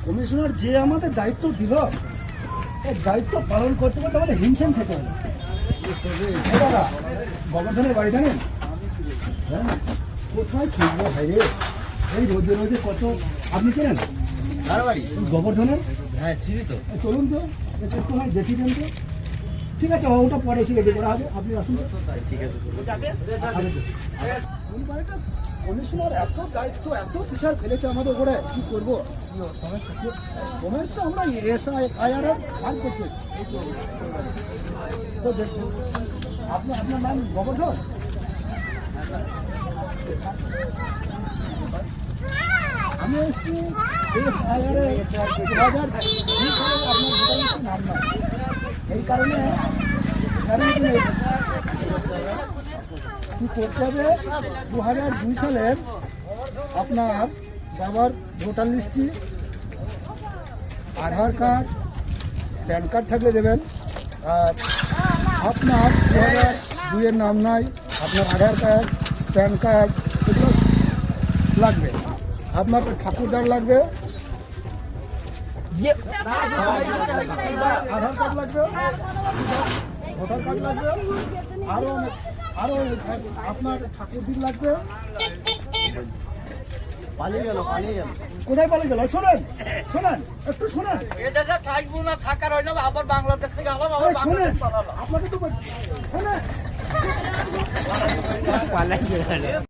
Commissioner যে আমাদের দায়িত্ব দিল, এই দায়িত্ব পালন করতে করতে আমাদের হিমশিম খেতে হলো। দাদা গোবর্ধনের বাড়ি জানেন? হ্যাঁ, কোথায় খুঁজবো ভাই রে? এই রোজে রোজে কত, আপনি চেনেন গোবর্ধনের? হ্যাঁ চিনি তো। চলুন তো একটু হয় দেখি দেন তো। ঠিক আছে, ওটা পরে এসে রেডি করা হবে, আপনি আসুন। ঠিক আছে। কমিশনার এত দায়িত্ব, এত প্রেশার ফেলেছে আমাদের উপরে, কি করবো? সমস্যা আমরা এসআইআর সার করতে এসেছি। তো দেখুন, আপনার নাম গোবর্ধন? আমি এসেছি এসআইআর 2002 সালে আপনার ভোটার নাম নাই, এই কারণে কি করতে হবে? 2002 সালের আপনার বাবার ভোটার লিস্টটি, আধার কার্ড, প্যান কার্ড থাকলে দেবেন। আর আপনার 2002-এর নাম নাই, আপনার আধার কার্ড, প্যান কার্ড এগুলো লাগবে। আপনার ঠাকুরদার লাগবে, আধার কার্ড লাগবে, ভোটার কার্ড লাগবে, আরো আপনার ঠাকুরদিন লাগবে। কোথায় পালিয়ে গেল? শোনেন শোনেন, একটু শোনেন। থাকবো না, থাকার হয় না, আবার বাংলাদেশ থেকে আবার শোনেন, আপনাকে তো শোনেন।